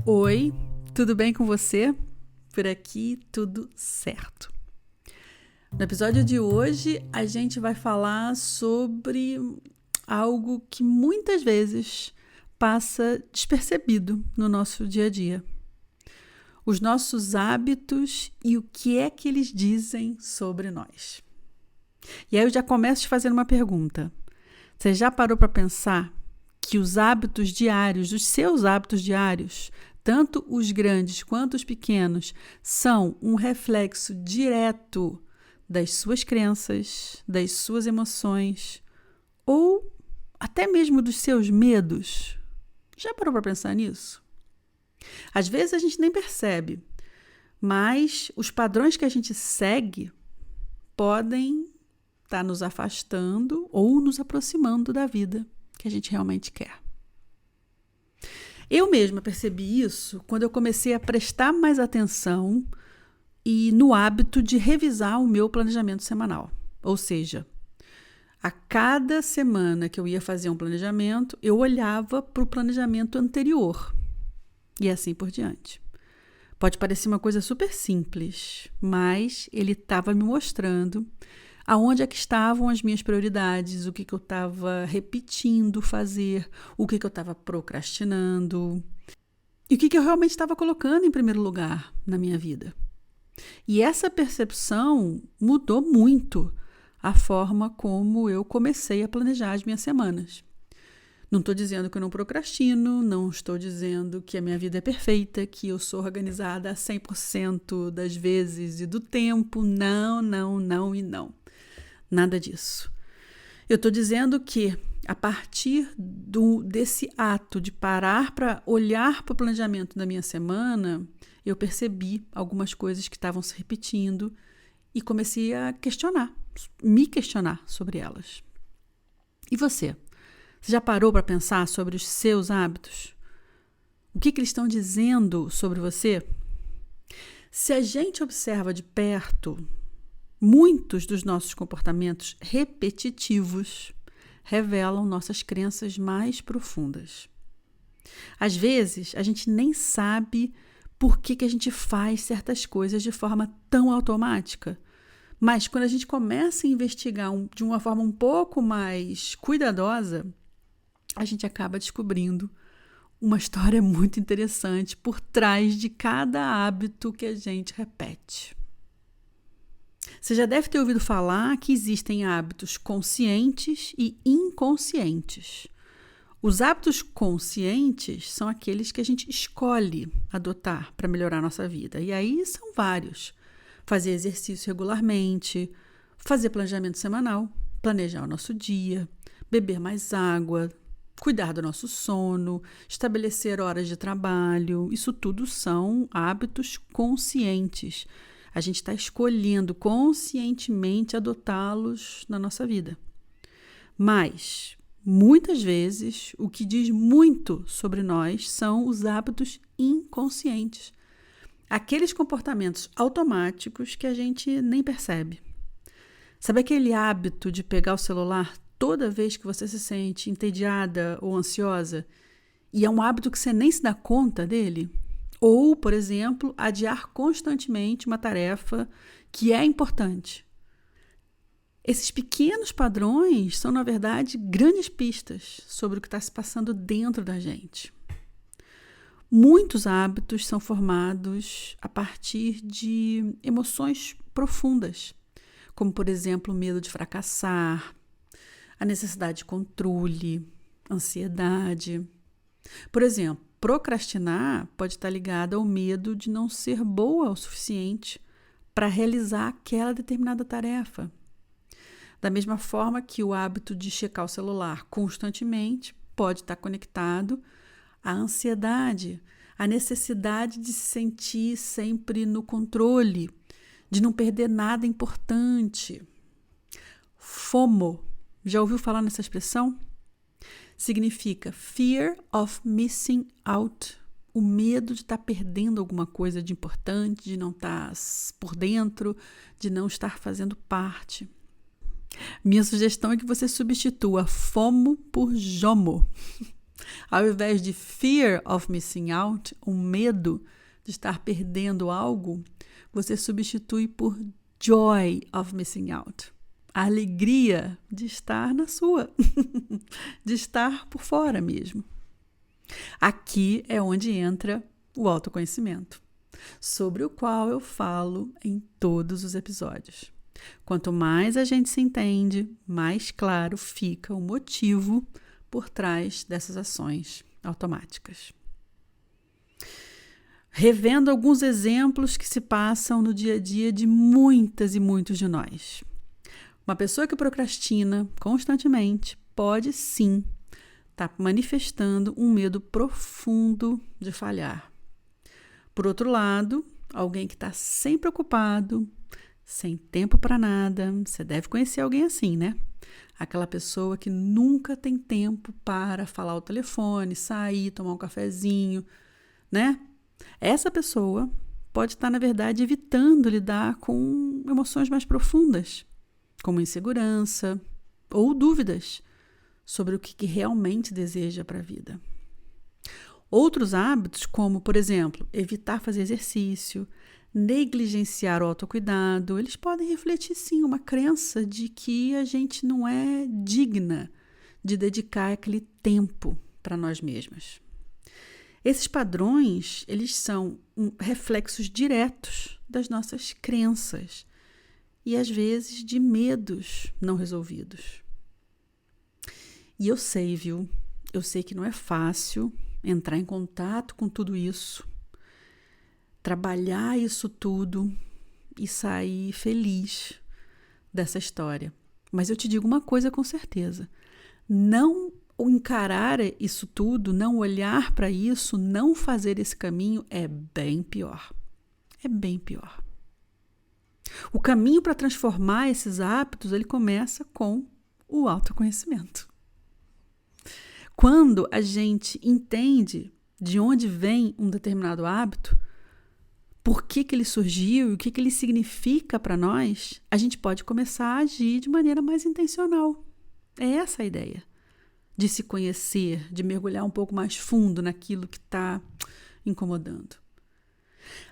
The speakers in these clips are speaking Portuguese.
Oi, tudo bem com você? Por aqui tudo certo. No episódio de hoje a gente vai falar sobre algo que muitas vezes passa despercebido no nosso dia a dia. Os nossos hábitos e o que é que eles dizem sobre nós. E aí eu já começo te fazendo uma pergunta. Você já parou para pensar que os hábitos diários, os seus hábitos diários, tanto os grandes quanto os pequenos, são um reflexo direto das suas crenças, das suas emoções ou até mesmo dos seus medos? Já parou para pensar nisso? Às vezes a gente nem percebe, mas os padrões que a gente segue podem estar nos afastando ou nos aproximando da vida que a gente realmente quer. Eu mesma percebi isso quando eu comecei a prestar mais atenção e no hábito de revisar o meu planejamento semanal. Ou seja, a cada semana que eu ia fazer um planejamento, eu olhava para o planejamento anterior e assim por diante. Pode parecer uma coisa super simples, mas ele estava me mostrando aonde é que estavam as minhas prioridades, o que eu estava repetindo fazer, o que eu estava procrastinando e o que eu realmente estava colocando em primeiro lugar na minha vida. E essa percepção mudou muito a forma como eu comecei a planejar as minhas semanas. Não estou dizendo que eu não procrastino, não estou dizendo que a minha vida é perfeita, que eu sou organizada a 100% das vezes e do tempo. Não, não, não e não. Nada disso. Eu estou dizendo que, a partir desse ato de parar para olhar para o planejamento da minha semana, eu percebi algumas coisas que estavam se repetindo e comecei a me questionar sobre elas. E você? Você já parou para pensar sobre os seus hábitos? O que eles estão dizendo sobre você? Se a gente observa de perto, muitos dos nossos comportamentos repetitivos revelam nossas crenças mais profundas. Às vezes, a gente nem sabe por que a gente faz certas coisas de forma tão automática. Mas quando a gente começa a investigar de uma forma um pouco mais cuidadosa, a gente acaba descobrindo uma história muito interessante por trás de cada hábito que a gente repete. Você já deve ter ouvido falar que existem hábitos conscientes e inconscientes. Os hábitos conscientes são aqueles que a gente escolhe adotar para melhorar a nossa vida. E aí são vários. Fazer exercício regularmente, fazer planejamento semanal, planejar o nosso dia, beber mais água, cuidar do nosso sono, estabelecer horas de trabalho. Isso tudo são hábitos conscientes. A gente está escolhendo conscientemente adotá-los na nossa vida. Mas, muitas vezes, o que diz muito sobre nós são os hábitos inconscientes. Aqueles comportamentos automáticos que a gente nem percebe. Sabe aquele hábito de pegar o celular toda vez que você se sente entediada ou ansiosa? E é um hábito que você nem se dá conta dele? Ou, por exemplo, adiar constantemente uma tarefa que é importante. Esses pequenos padrões são, na verdade, grandes pistas sobre o que está se passando dentro da gente. Muitos hábitos são formados a partir de emoções profundas, como, por exemplo, o medo de fracassar, a necessidade de controle, ansiedade. Por exemplo, procrastinar pode estar ligado ao medo de não ser boa o suficiente para realizar aquela determinada tarefa. Da mesma forma que o hábito de checar o celular constantemente pode estar conectado à ansiedade, à necessidade de se sentir sempre no controle, de não perder nada importante. FOMO, já ouviu falar nessa expressão? Significa Fear of Missing Out, o medo de estar perdendo alguma coisa de importante, de não estar por dentro, de não estar fazendo parte. Minha sugestão é que você substitua FOMO por JOMO. Ao invés de fear of missing out, o medo de estar perdendo algo, você substitui por joy of missing out. A alegria de estar na sua, de estar por fora mesmo. Aqui é onde entra o autoconhecimento, sobre o qual eu falo em todos os episódios. Quanto mais a gente se entende, mais claro fica o motivo por trás dessas ações automáticas. Revendo alguns exemplos que se passam no dia a dia de muitas e muitos de nós. Uma pessoa que procrastina constantemente pode sim estar manifestando um medo profundo de falhar. Por outro lado, alguém que está sempre ocupado, sem tempo para nada, você deve conhecer alguém assim, né? Aquela pessoa que nunca tem tempo para falar ao telefone, sair, tomar um cafezinho, né? Essa pessoa pode estar, na verdade, evitando lidar com emoções mais profundas, como insegurança ou dúvidas sobre o que realmente deseja para a vida. Outros hábitos, como, por exemplo, evitar fazer exercício, negligenciar o autocuidado, eles podem refletir, sim, uma crença de que a gente não é digna de dedicar aquele tempo para nós mesmas. Esses padrões, eles são reflexos diretos das nossas crenças e, às vezes, de medos não resolvidos. E eu sei, viu? Eu sei que não é fácil entrar em contato com tudo isso, trabalhar isso tudo e sair feliz dessa história. Mas eu te digo uma coisa com certeza: não encarar isso tudo, não olhar para isso, não fazer esse caminho é bem pior. É bem pior. O caminho para transformar esses hábitos, ele começa com o autoconhecimento. Quando a gente entende de onde vem um determinado hábito, por que ele surgiu e o que ele significa para nós, a gente pode começar a agir de maneira mais intencional. É essa a ideia. De se conhecer, de mergulhar um pouco mais fundo naquilo que está incomodando.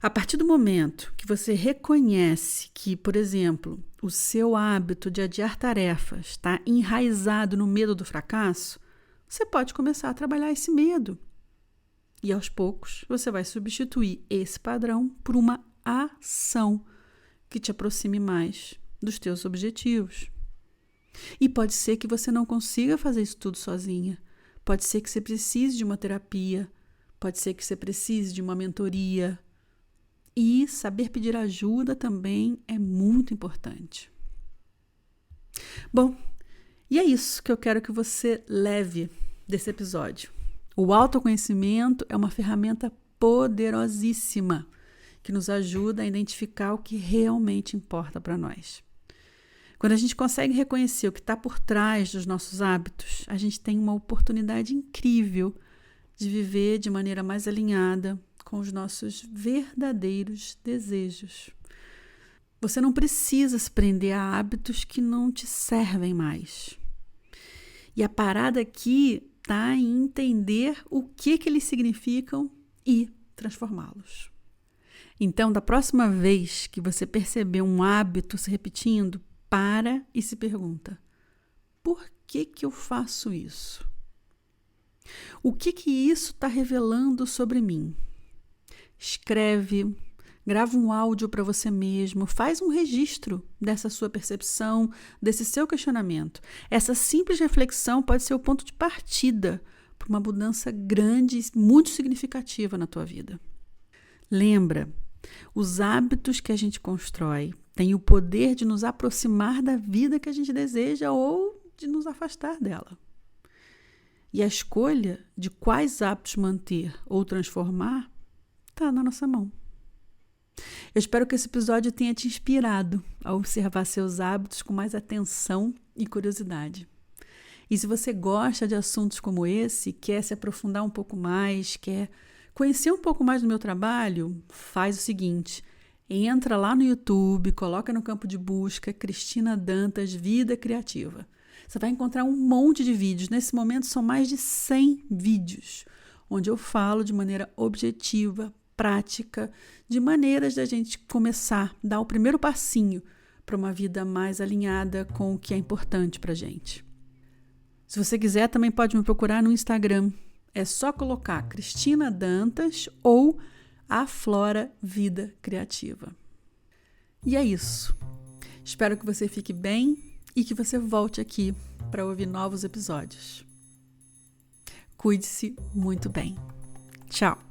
A partir do momento que você reconhece que, por exemplo, o seu hábito de adiar tarefas está enraizado no medo do fracasso, você pode começar a trabalhar esse medo. E aos poucos você vai substituir esse padrão por uma ação que te aproxime mais dos teus objetivos. E pode ser que você não consiga fazer isso tudo sozinha. Pode ser que você precise de uma terapia, pode ser que você precise de uma mentoria. E saber pedir ajuda também é muito importante. Bom, e é isso que eu quero que você leve desse episódio. O autoconhecimento é uma ferramenta poderosíssima que nos ajuda a identificar o que realmente importa para nós. Quando a gente consegue reconhecer o que está por trás dos nossos hábitos, a gente tem uma oportunidade incrível de viver de maneira mais alinhada com os nossos verdadeiros desejos. Você não precisa se prender a hábitos que não te servem mais. E a parada aqui está em entender o que eles significam e transformá-los. Então, da próxima vez que você perceber um hábito se repetindo, para e se pergunta: por que eu faço isso? O que isso está revelando sobre mim? Escreve, grava um áudio para você mesmo, faz um registro dessa sua percepção, desse seu questionamento. Essa simples reflexão pode ser o ponto de partida para uma mudança grande e muito significativa na tua vida. Lembra, os hábitos que a gente constrói têm o poder de nos aproximar da vida que a gente deseja ou de nos afastar dela. E a escolha de quais hábitos manter ou transformar está na nossa mão. Eu espero que esse episódio tenha te inspirado a observar seus hábitos com mais atenção e curiosidade. E se você gosta de assuntos como esse, quer se aprofundar um pouco mais, quer conhecer um pouco mais do meu trabalho, faz o seguinte: entra lá no YouTube, coloca no campo de busca Cristina Dantas Vida Criativa. Você vai encontrar um monte de vídeos. Nesse momento são mais de 100 vídeos, onde eu falo de maneira objetiva, prática, de maneiras da gente começar, dar o primeiro passinho para uma vida mais alinhada com o que é importante para a gente. Se você quiser, também pode me procurar no Instagram. É só colocar Cristina Dantas ou A Flora Vida Criativa. E é isso. Espero que você fique bem e que você volte aqui para ouvir novos episódios. Cuide-se muito bem. Tchau!